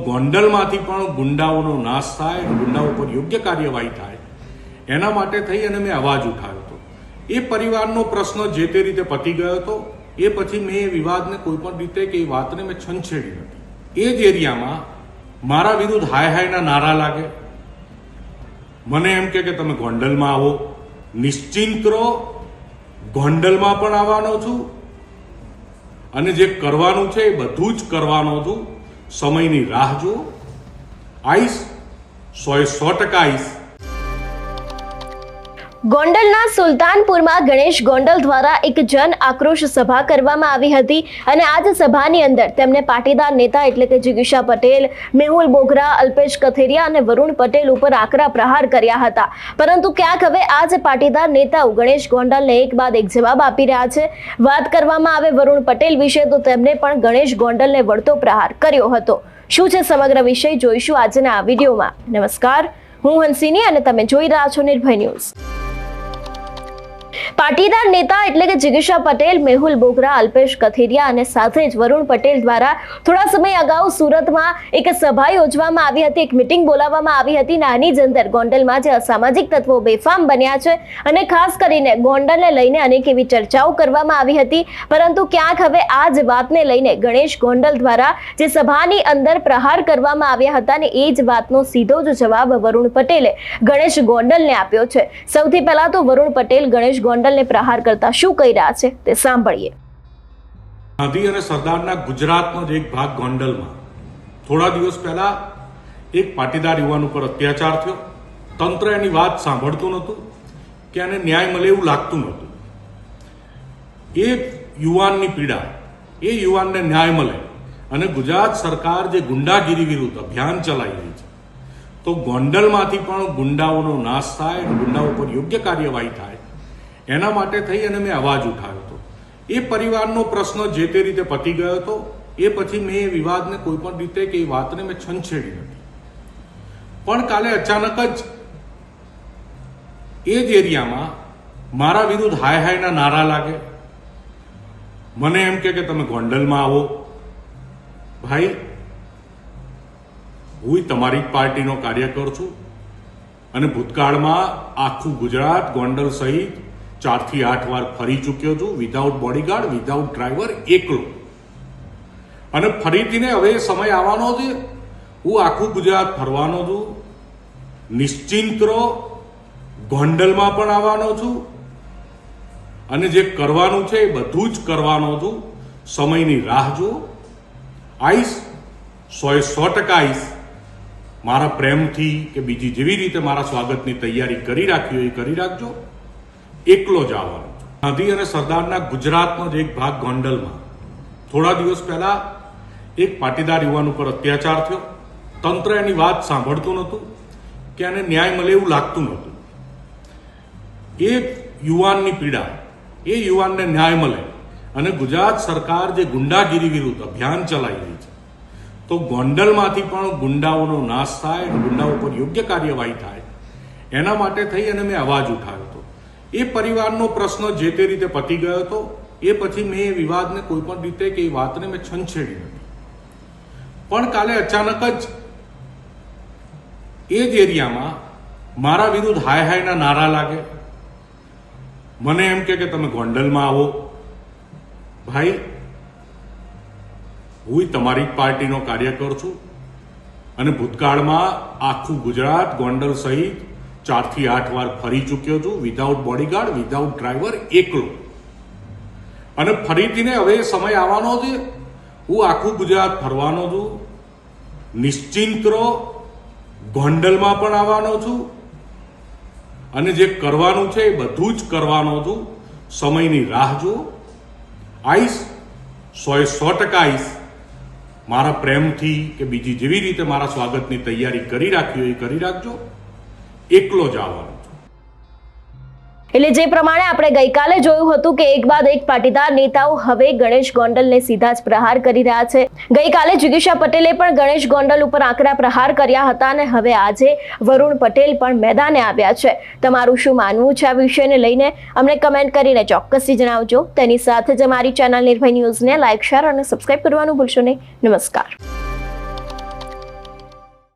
ગોંડલમાંથી પણ ગુંડાઓનો નાશ થાય અને ગુંડાઓ પર યોગ્ય કાર્યવાહી થાય એના માટે થઈ અને મેં અવાજ ઉઠાવ્યો હતો. એ પરિવારનો પ્રશ્ન જે તે રીતે પતી ગયો હતો. એ પછી મેં એ વિવાદને કોઈ પણ રીતે કે એ વાતને મેં છંછેડી નથી. એ જ એરિયામાં મારા વિરુદ્ધ હાય હાયના નારા લાગે, મને એમ કે તમે ગોંડલમાં આવો, નિશ્ચિંત રહો, ગોંડલમાં પણ આવવાનો છું અને જે કરવાનું છે એ બધું જ કરવાનો છું. સમયની રાહ જુઓ, આઈશ, 100% આઈશ. ગોંડલના સુલતાનપુરમાં ગણેશ ગોંડલ દ્વારા એક જન આક્રોશ સભા કરવામાં આવી હતી અને આ જ સભાની અંદર તેમને પાટીદાર નેતા એટલે કે જિગીશા પટેલ, મેહુલ બોગરા, અલ્પેશ કથિરિયા અને વરુણ પટેલ ઉપર આકરા પ્રહાર કર્યા હતા. પરંતુ ક્યાંક હવે આ જ પાટીદાર નેતાઓ ગણેશ ગોંડલને એક બાદ એક જવાબ આપી રહ્યા છે. વાત કરવામાં આવે વરુણ પટેલ વિશે તો તેમણે પણ ગણેશ ગોંડલને વળતો પ્રહાર કર્યો હતો. શું છે સમગ્ર વિષય જોઈશું આજના આ વિડીયોમાં. નમસ્કાર, હું હંસિની અને તમે જોઈ રહ્યા છો નિર્ભય ન્યૂઝ. પાટીદાર નેતા એટલે કે જિગીશા પટેલ, મેહુલ બોગરા, અલ્પેશ કથિરિયા અને સાથે જ વરુણ પટેલ દ્વારા થોડા સમય અગાઉ સુરતમાં એક સભા યોજવામાં આવી હતી, એક મીટિંગ બોલાવવામાં આવી હતી. નાની જ અંદર ગોંડલમાં જે અસામાજિક તત્વો બેફામ બન્યા છે અને ખાસ કરીને ગોંડલને લઈને અનેક એવી ચર્ચાઓ કરવામાં આવી હતી. પરંતુ ક્યાંક હવે આ જ વાતને લઈને ગણેશ ગોંડલ દ્વારા જે સભાની અંદર પ્રહાર કરવામાં આવ્યા હતા ને એ જ વાતનો સીધો જ જવાબ વરુણ પટેલે ગણેશ ગોંડલને આપ્યો છે. સૌથી પહેલા તો વરુણ પટેલ ગણેશ ગોંડલને પ્રહાર કરતા શું કહી રહ્યા છે તે સાંભળીએ. ગાંધી અને સરદારના ગુજરાતનો જ એક ભાગ ગોંડલમાં થોડા દિવસ પહેલા એક પાટીદાર યુવાન ઉપર અત્યાચાર થયો. તંત્ર એની વાત સાંભળતું નહોતું કે આને ન્યાય મળે એવું લાગતું નહોતું. એ યુવાનની પીડા, એ યુવાનને ન્યાય મળે અને ગુજરાત સરકાર જે ગુંડાગીરી વિરુદ્ધ અભિયાન ચલાવી રહી છે તો ગોંડલમાંથી પણ ગુંડાઓનો નાશ થાય અને ગુંડાઓ પર યોગ્ય કાર્યવાહી થાય એના માટે થઈ અને મેં અવાજ ઉઠાવ્યો હતો. એ પરિવારનો પ્રશ્ન જે તે રીતે પતી ગયો હતો. એ પછી મેં એ વિવાદને કોઈ પણ રીતે કે એ વાતને મેં છંછેડી નથી. પણ કાલે અચાનક જ એ જ એરિયામાં મારા વિરુદ્ધ હાય હાયના નારા લાગે, મને એમ કે તમે ગોંડલમાં આવો. ભાઈ, હું તમારી જ પાર્ટીનો કાર્યકર છું અને ભૂતકાળમાં આખું ગુજરાત ગોંડલ સહિત 4 થી 8 વાર ફરી ચૂક્યો છું, વિધાઉટ બોડીગાર્ડ, વિધાઉટ ડ્રાઈવર, એકલો. અને ફરીથી ને હવે સમય આવવાનો છે, હું આખું ગુજરાત ફરવાનો છું. નિશ્ચિંત રહો, ગોંડલમાં પણ આવવાનો છું અને જે કરવાનું છે એ બધું જ કરવાનો છું. સમયની રાહ જુઓ, આઈશ, 100% આઈશ. મારા પ્રેમથી કે બીજી જેવી રીતે મારા સ્વાગતની તૈયારી કરી રાખી હોય એ કરી રાખજો. એકલો જ આવવાનો. ગાંધી અને સરદારના ગુજરાતનો જ એક ભાગ ગોંડલમાં થોડા દિવસ પહેલા એક પાટીદાર યુવાન ઉપર અત્યાચાર થયો. તંત્ર એની વાત સાંભળતું નહોતું કે આને ન્યાય મળે એવું લાગતું નહોતું. એ યુવાનની પીડા, એ યુવાનને ન્યાય મળે અને ગુજરાત સરકાર જે ગુંડાગીરી વિરુદ્ધ અભિયાન ચલાવી રહી છે તો ગોંડલમાંથી પણ ગુંડાઓનો નાશ થાય અને ગુંડાઓ પર યોગ્ય કાર્યવાહી થાય એના માટે થઈ અને મેં અવાજ ઉઠાવ્યો હતો. એ પરિવારનો પ્રશ્ન જે તે રીતે પતી ગયો હતો. એ પછી મેં એ વિવાદને કોઈ પણ રીતે કે એ વાતને મેં છંછેડી નથી. પણ કાલે અચાનક જ એ જ એરિયામાં મારા વિરુદ્ધ હાય હાયના નારા લાગે, મને એમ કે તમે ગોંડલમાં આવો. ભાઈ, હું તમારી જ પાર્ટીનો કાર્યકર છું અને ભૂતકાળમાં આખું ગુજરાત ગોંડલ સહિત 4 થી 8 વાર ફરી ચૂક્યો છું, વિધાઉટ બોડીગાર્ડ, વિધાઉટ ડ્રાઈવર, એકલો. અને ફરીથી ને હવે સમય આવવાનો છે, હું આખું ગુજરાત ફરવાનો છું. નિશ્ચિંત રહો, ગોંડલમાં પણ આવવાનો છું અને જે કરવાનું છે એ બધું જ કરવાનો છું. સમયની રાહ જુઓ, આઈશ, 100% આઈશ. મારા પ્રેમથી કે બીજી જેવી રીતે મારા સ્વાગતની તૈયારી કરી રાખી હોય એ કરી રાખજો. એકલો જ આવવાનો. એટલે જે પ્રમાણે આપણે ગઈકાલે જોયું હતું કે એક બાદ એક પાટીદાર નેતાઓ હવે ગણેશ ગોંડલને સીધા જ પ્રહાર કરી રહ્યા છે. ગઈકાલે જિગીશા પટેલે પણ ગણેશ ગોંડલ ઉપર આકરા પ્રહાર કર્યા હતા અને હવે આજે વરુણ પટેલ પણ મેદાને આવ્યા છે. તમારું શું માનવું છે આ વિષયને લઈને અમને કમેન્ટ કરીને ચોક્કસથી જણાવજો. તેની સાથે જ અમારી ચેનલ નિર્ભય ન્યૂઝને લાઇક, શેર અને સબસ્ક્રાઇબ કરવાનું ભૂલશો નહીં. નમસ્કાર.